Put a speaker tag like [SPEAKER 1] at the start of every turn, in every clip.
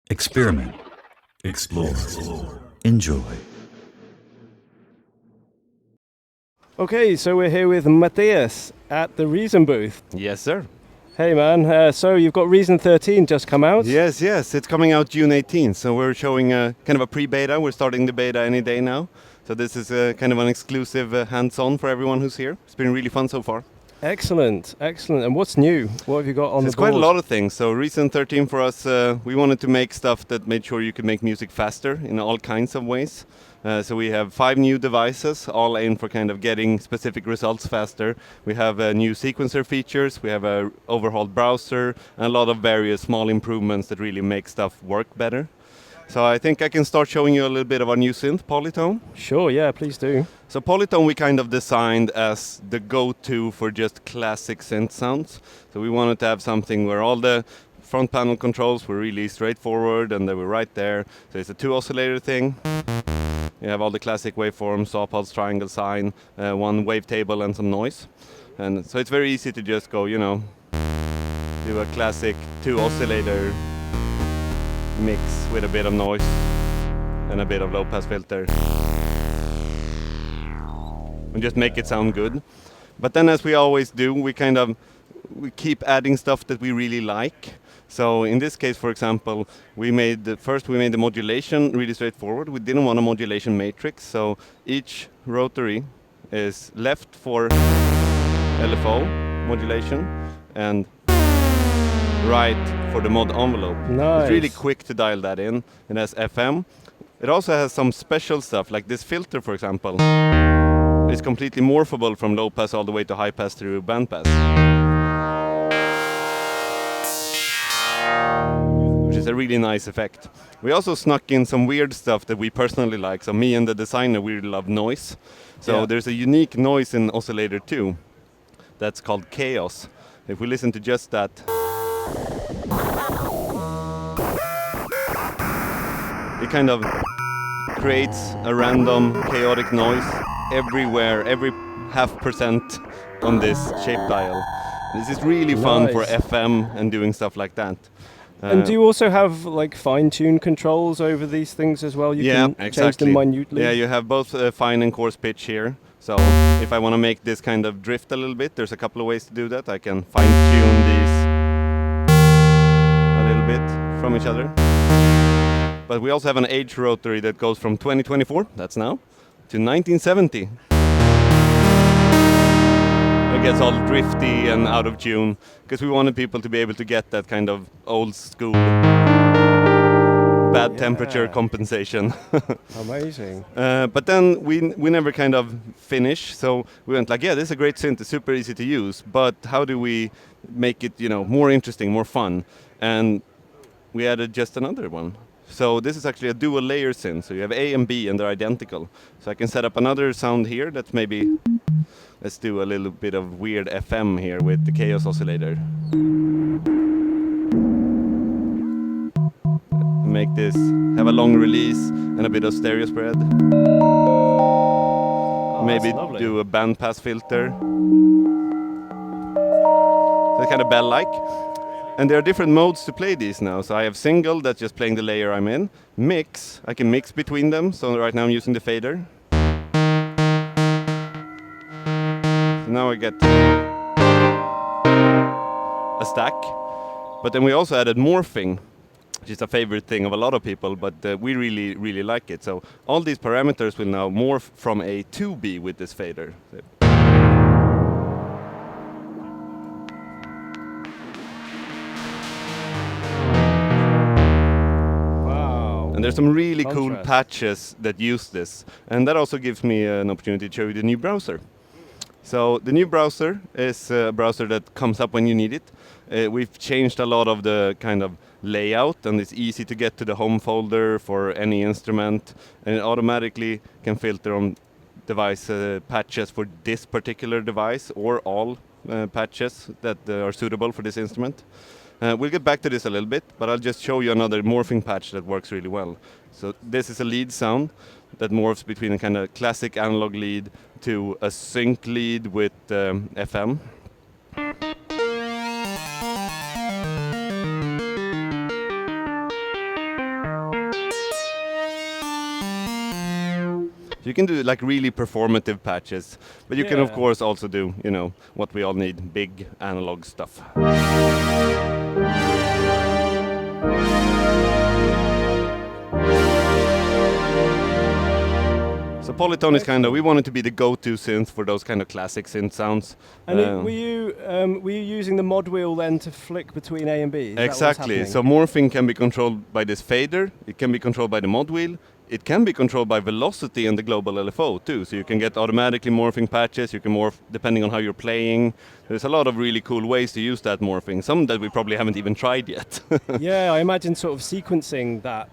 [SPEAKER 1] Experiment, explore, enjoy.
[SPEAKER 2] Okay, so we're here with Mattias at the Reason booth.
[SPEAKER 3] Yes, sir.
[SPEAKER 2] Hey man, so you've got Reason 13 just come out?
[SPEAKER 3] Yes, it's coming out June 18th, so we're showing kind of a pre-beta. We're starting the beta any day now. So this is kind of an exclusive hands-on for everyone who's here. It's been really fun so far.
[SPEAKER 2] Excellent. And what's new? What have you got on the board?
[SPEAKER 3] There's quite a lot of things. So Reason 13 for us, we wanted to make stuff that made sure you could make music faster in all kinds of ways. So we have 5 new devices, all aimed for kind of getting specific results faster. We have new sequencer features, we have a overhauled browser, and a lot of various small improvements that really make stuff work better. So I think I can start showing you a little bit of our new synth, Polytone.
[SPEAKER 2] Sure, yeah, please do.
[SPEAKER 3] So Polytone we kind of designed as the go-to for just classic synth sounds. So we wanted to have something where all the front panel controls were really straightforward and they were right there. So it's a 2 oscillator thing. You have all the classic waveforms, saw pulse, triangle, sine, 1 wavetable and some noise. And so it's very easy to just go, do a classic 2 oscillator mix with a bit of noise and a bit of low pass filter. And just make it sound good. But then as we always do, we keep adding stuff that we really like. So in this case, for example, we made the modulation really straightforward. We didn't want a modulation matrix, so each rotary is left for LFO modulation and right for the mod envelope.
[SPEAKER 2] Nice.
[SPEAKER 3] It's really quick to dial that in. It has FM. It also has some special stuff, like this filter, for example. It's completely morphable from low pass all the way to high pass through band pass. Which is a really nice effect. We also snuck in some weird stuff that we personally like. So me and the designer, we really love noise. So there's a unique noise in Oscillator 2 that's called chaos. If we listen to just that, it kind of creates a random chaotic noise everywhere, every 0.5% on this shape dial. This is really fun for FM and doing stuff like that.
[SPEAKER 2] And do you also have like fine-tune controls over these things as well? You can change them minutely?
[SPEAKER 3] Yeah, you have both fine and coarse pitch here. So if I want to make this kind of drift a little bit, there's a couple of ways to do that. I can fine-tune these a little bit from each other. But we also have an age rotary that goes from 2024, that's now, to 1970. It gets all drifty and out of tune, because we wanted people to be able to get that kind of old school bad temperature compensation.
[SPEAKER 2] Amazing.
[SPEAKER 3] But then we never kind of finish, so we went like, this is a great synth, it's super easy to use, but how do we make it, more interesting, more fun? And we added just another one. So this is actually a dual layer synth, so you have A and B and they're identical. So I can set up another sound here that's maybe, let's do a little bit of weird FM here with the chaos oscillator. Make this have a long release and a bit of stereo spread. Maybe do a band pass filter. So kind of bell-like. And there are different modes to play these now. So I have single, that's just playing the layer I'm in. Mix, I can mix between them. So right now I'm using the fader. So now I get a stack. But then we also added morphing, which is a favorite thing of a lot of people, but we really, really like it. So all these parameters will now morph from A to B with this fader. And there's some really cool patches that use this. And that also gives me an opportunity to show you the new browser. So the new browser is a browser that comes up when you need it. We've changed a lot of the kind of layout, and it's easy to get to the home folder for any instrument. And it automatically can filter on device patches for this particular device or all patches that are suitable for this instrument. We'll get back to this a little bit, but I'll just show you another morphing patch that works really well. So this is a lead sound that morphs between a kind of classic analog lead to a sync lead with FM. So you can do like really performative patches, but you can of course also do, you know, what we all need, big analog stuff. So Polytone is kind of, we wanted to be the go-to synth for those kind of classic synth sounds.
[SPEAKER 2] And were you using the mod wheel then to flick between A and B?
[SPEAKER 3] Exactly. So morphing can be controlled by this fader. It can be controlled by the mod wheel. It can be controlled by velocity and the global LFO too. So you can get automatically morphing patches. You can morph depending on how you're playing. There's a lot of really cool ways to use that morphing. Some that we probably haven't even tried yet.
[SPEAKER 2] Yeah, I imagine sort of sequencing that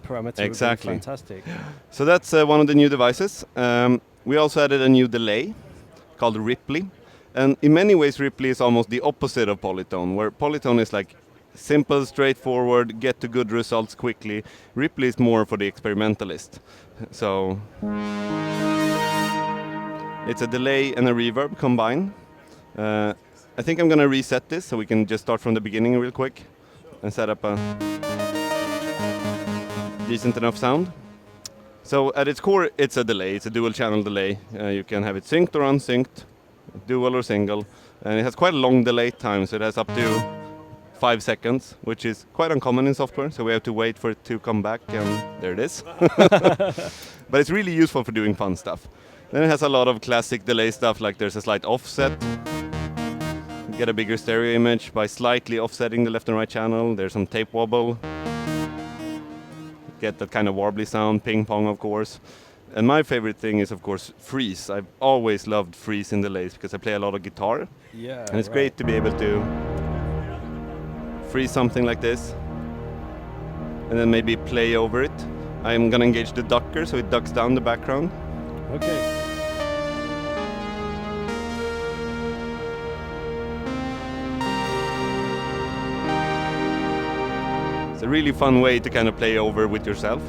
[SPEAKER 2] parameter
[SPEAKER 3] exactly.
[SPEAKER 2] would be fantastic.
[SPEAKER 3] So that's one of the new devices. We also added a new delay called Ripley. And in many ways, Ripley is almost the opposite of Polytone, where Polytone is like simple, straightforward, get to good results quickly. Ripley is more for the experimentalist. So it's a delay and a reverb combined. I think I'm gonna reset this so we can just start from the beginning real quick and set up a decent enough sound. So at its core, it's a delay. It's a dual channel delay. You can have it synced or unsynced, dual or single, and it has quite a long delay time, so it has up to 5 seconds, which is quite uncommon in software, so we have to wait for it to come back, and there it is. But it's really useful for doing fun stuff. Then it has a lot of classic delay stuff, like there's a slight offset. You get a bigger stereo image by slightly offsetting the left and right channel. There's some tape wobble. Get that kind of warbly sound, ping pong of course. And my favorite thing is of course freeze. I've always loved freeze in delays because I play a lot of guitar.
[SPEAKER 2] Yeah.
[SPEAKER 3] And it's great to be able to freeze something like this and then maybe play over it. I'm gonna engage the ducker so it ducks down the background.
[SPEAKER 2] Okay.
[SPEAKER 3] It's a really fun way to kind of play over with yourself.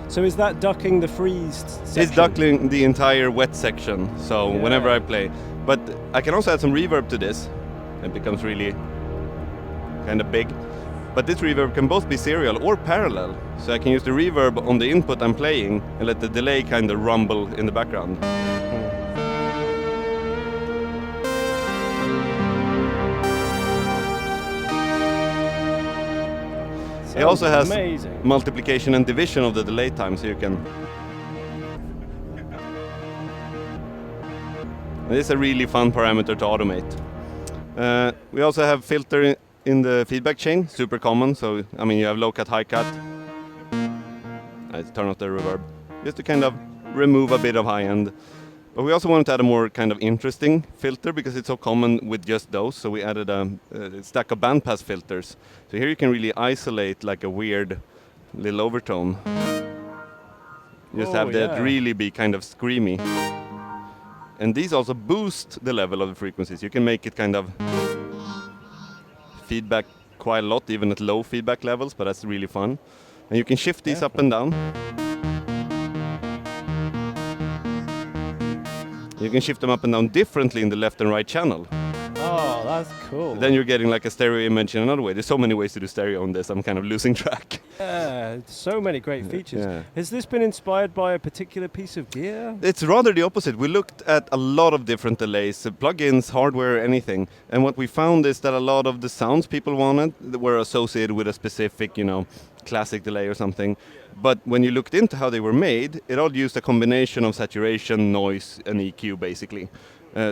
[SPEAKER 2] So is that ducking the freezed section?
[SPEAKER 3] It's ducking the entire wet section, so whenever I play. But I can also add some reverb to this. It becomes really kind of big. But this reverb can both be serial or parallel. So I can use the reverb on the input I'm playing and let the delay kind of rumble in the background. It also has multiplication and division of the delay time, so you can... This is a really fun parameter to automate. We also have filter in the feedback chain, super common, so I mean you have low cut, high cut. Let's turn off the reverb, just to kind of remove a bit of high end. But we also wanted to add a more kind of interesting filter because it's so common with just those, so we added a stack of bandpass filters. So here you can really isolate like a weird little overtone. Just have that really be kind of screamy. And these also boost the level of the frequencies. You can make it kind of feedback quite a lot, even at low feedback levels, but that's really fun. And you can shift these up and down. You can shift them up and down differently in the left and right channel.
[SPEAKER 2] Oh, that's cool.
[SPEAKER 3] Then you're getting like a stereo image in another way. There's so many ways to do stereo on this, I'm kind of losing track.
[SPEAKER 2] Yeah, so many great features.
[SPEAKER 3] Yeah.
[SPEAKER 2] Has this been inspired by a particular piece of gear?
[SPEAKER 3] It's rather the opposite. We looked at a lot of different delays, plugins, hardware, anything. And what we found is that a lot of the sounds people wanted were associated with a specific, you know, classic delay or something. But when you looked into how they were made, it all used a combination of saturation, noise, and EQ, basically.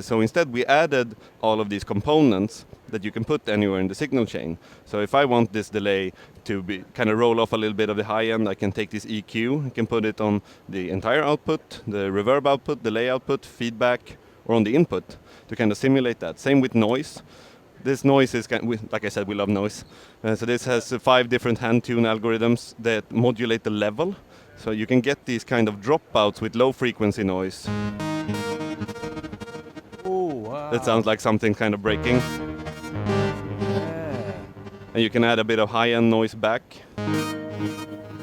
[SPEAKER 3] So instead, we added all of these components that you can put anywhere in the signal chain. So if I want this delay to be kind of roll off a little bit of the high end, I can take this EQ, I can put it on the entire output, the reverb output, delay output, feedback, or on the input to kind of simulate that. Same with noise. This noise is, like I said, we love noise. So this has 5 different hand tune algorithms that modulate the level. So you can get these kind of dropouts with low frequency noise.
[SPEAKER 2] Oh, wow.
[SPEAKER 3] That sounds like something kind of breaking.
[SPEAKER 2] Yeah.
[SPEAKER 3] And you can add a bit of high-end noise back.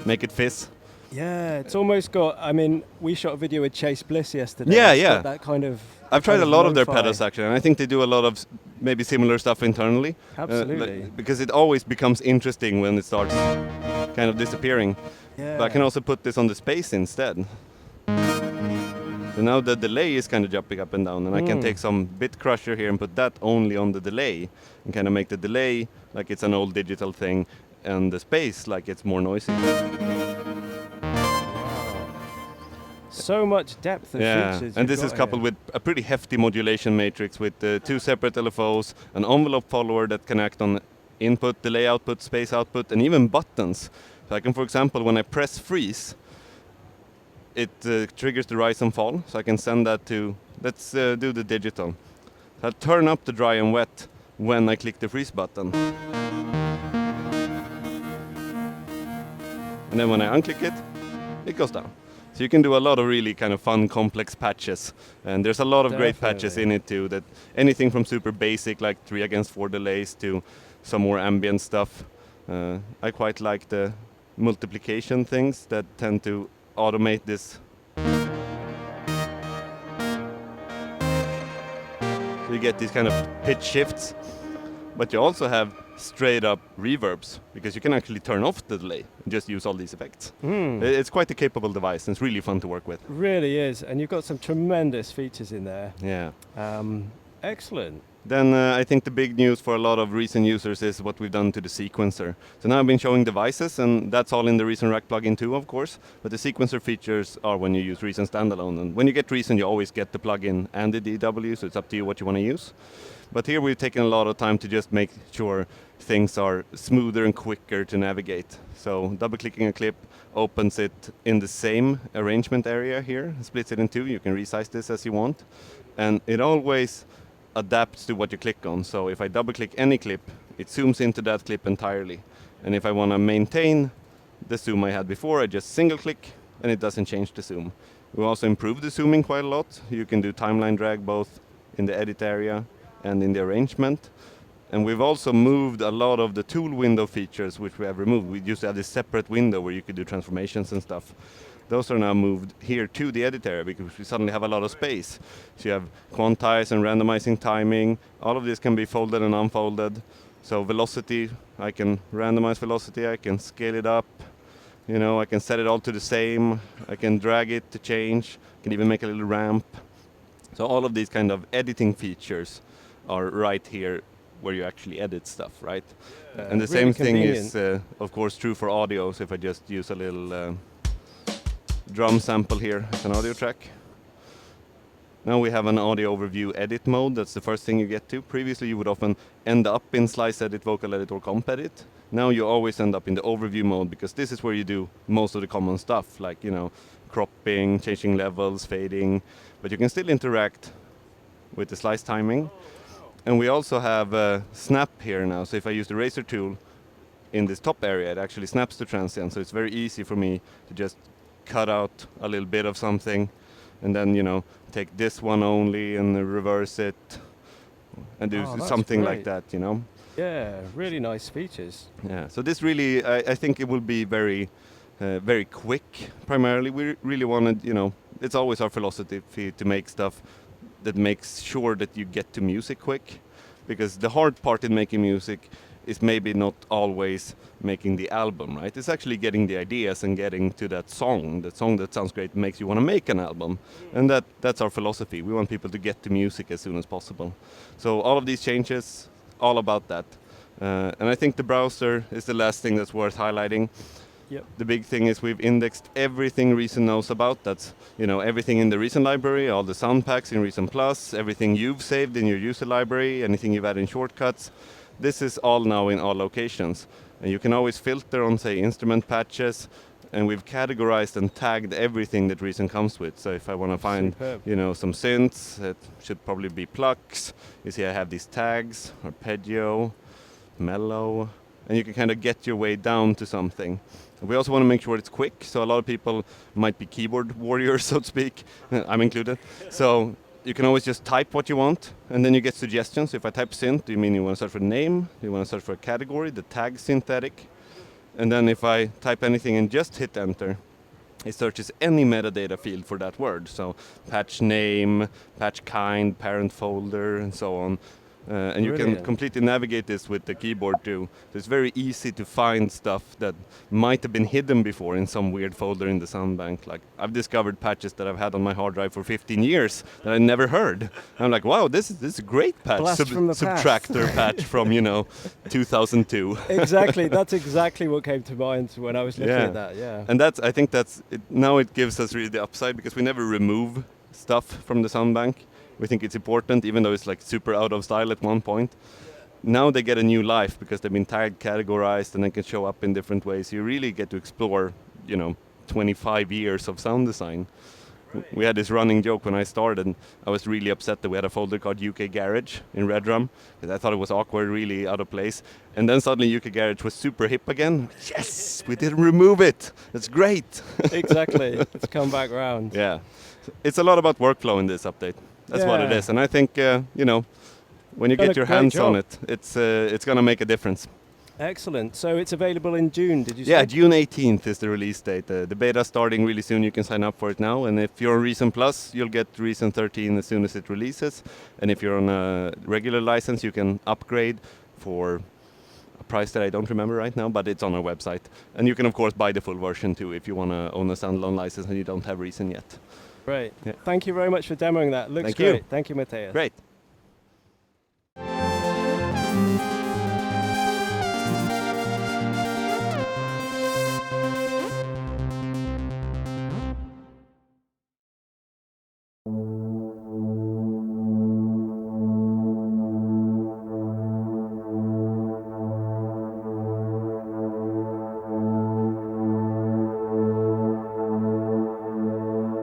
[SPEAKER 3] Make it fizz.
[SPEAKER 2] Yeah, it's almost got, I mean, we shot a video with Chase Bliss yesterday.
[SPEAKER 3] Yeah,
[SPEAKER 2] it's
[SPEAKER 3] yeah.
[SPEAKER 2] got that kind of...
[SPEAKER 3] I've tried a lot of their
[SPEAKER 2] lo-fi.
[SPEAKER 3] pedals actually, and I think they do a lot of maybe similar stuff internally.
[SPEAKER 2] Absolutely.
[SPEAKER 3] Because it always becomes interesting when it starts kind of disappearing.
[SPEAKER 2] Yeah.
[SPEAKER 3] But I can also put this on the space instead. So now the delay is kind of jumping up and down, and I can take some bit crusher here and put that only on the delay and kind of make the delay like it's an old digital thing and the space like it's more noisy.
[SPEAKER 2] So much depth of features.
[SPEAKER 3] And this is coupled with a pretty hefty modulation matrix with 2 separate LFOs, an envelope follower that can act on input, delay output, space output, and even buttons. So I can, for example, when I press freeze, it triggers the rise and fall. So I can send that to, let's do the digital. So I'll turn up the dry and wet when I click the freeze button. And then when I unclick it, it goes down. So you can do a lot of really kind of fun, complex patches. And there's a lot of great patches in it too. That anything from super basic, like 3/4 delays, to some more ambient stuff. I quite like the multiplication things that tend to automate this. So you get these kind of pitch shifts. But you also have straight up reverbs, because you can actually turn off the delay and just use all these effects. It's quite a capable device, and it's really fun to work with.
[SPEAKER 2] Really is, and you've got some tremendous features in there.
[SPEAKER 3] Yeah.
[SPEAKER 2] Excellent.
[SPEAKER 3] Then I think the big news for a lot of recent users is what we've done to the sequencer. So now I've been showing devices, and that's all in the Reason Rack plugin too, of course. But the sequencer features are when you use Reason standalone. And when you get Reason, you always get the plugin and the DAW, so it's up to you what you want to use. But here we've taken a lot of time to just make sure things are smoother and quicker to navigate. So double-clicking a clip opens it in the same arrangement area here, splits it in two. You can resize this as you want. And it always adapts to what you click on. So if I double-click any clip, it zooms into that clip entirely. And if I want to maintain the zoom I had before, I just single-click and it doesn't change the zoom. We also improved the zooming quite a lot. You can do timeline drag both in the edit area and in the arrangement. And we've also moved a lot of the tool window features which we have removed. We used to have this separate window where you could do transformations and stuff. Those are now moved here to the edit area because we suddenly have a lot of space. So you have quantize and randomizing timing. All of this can be folded and unfolded. So velocity, I can randomize velocity, I can scale it up. You know, I can set it all to the same. I can drag it to change. I can even make a little ramp. So all of these kind of editing features are right here where you actually edit stuff, right? And the
[SPEAKER 2] really
[SPEAKER 3] same thing is, of course, true for audio. So if I just use a little drum sample here as an audio track. Now we have an audio overview edit mode. That's the first thing you get to. Previously you would often end up in slice edit, vocal edit, or comp edit. Now you always end up in the overview mode because this is where you do most of the common stuff, like, you know, cropping, changing levels, fading, but you can still interact with the slice timing. And we also have a snap here now. So if I use the razor tool in this top area, it actually snaps to transient. So it's very easy for me to just cut out a little bit of something and then, you know, take this one only and reverse it and do something like that, you know.
[SPEAKER 2] Yeah, really nice features.
[SPEAKER 3] Yeah, so this really, I think it will be very, very quick. Primarily, we really wanted, you know, it's always our philosophy to make stuff that makes sure that you get to music quick, because the hard part in making music is maybe not always making the album, right? It's actually getting the ideas and getting to that song that sounds great, makes you want to make an album. And that's our philosophy. We want people to get to music as soon as possible. So all of these changes, all about that. And I think the browser is the last thing that's worth highlighting.
[SPEAKER 2] Yep.
[SPEAKER 3] The big thing is we've indexed everything Reason knows about. That's, you know, everything in the Reason library, all the sound packs in Reason Plus, everything you've saved in your user library, anything you've added in shortcuts. This is all now in all locations. And you can always filter on, say, instrument patches, and we've categorized and tagged everything that Reason comes with. So if I want to find, you know, some synths, it should probably be plucks. You see I have these tags, arpeggio, mellow, and you can kind of get your way down to something. We also want to make sure it's quick, so a lot of people might be keyboard warriors, so to speak. I'm included. So you can always just type what you want, and then you get suggestions. If I type synth, do you mean you want to search for name? Do you want to search for a category, the tag synthetic? And then if I type anything and just hit enter, it searches any metadata field for that word. So patch name, patch kind, parent folder, and so on. And you can completely navigate this with the keyboard too. So it's very easy to find stuff that might have been hidden before in some weird folder in the sound bank. Like I've discovered patches that I've had on my hard drive for 15 years that I never heard. I'm like, wow, this is a great patch.
[SPEAKER 2] Blast from the
[SPEAKER 3] Subtractor patch from 2002.
[SPEAKER 2] Exactly, that's exactly what came to mind when I was looking at that. Yeah.
[SPEAKER 3] And I think that's it. Now it gives us really the upside because we never remove stuff from the sound bank. We think it's important, even though it's like super out of style at one point. Now they get a new life because they've been tagged, categorized, and they can show up in different ways. You really get to explore, 25 years of sound design. We had this running joke when I started, and I was really upset that we had a folder called UK Garage in Redrum, because I thought it was awkward, really out of place. And then suddenly UK Garage was super hip again. Yes, we didn't remove it. That's great.
[SPEAKER 2] Exactly, it's come back round.
[SPEAKER 3] Yeah, it's a lot about workflow in this update. That's what it is, and I think when you get your hands on it, it's going to make a difference.
[SPEAKER 2] Excellent. So it's available in June, did you say?
[SPEAKER 3] Yeah, June 18th is the release date. The beta starting really soon. You can sign up for it now, and if you're on Reason Plus, you'll get Reason 13 as soon as it releases. And if you're on a regular license, you can upgrade for a price that I don't remember right now, but it's on our website. And you can of course buy the full version too if you want to own a standalone license and you don't have Reason yet.
[SPEAKER 2] Great. Yeah. Thank you very much for demoing that. Looks great. Thank you, Mattias.
[SPEAKER 3] Great.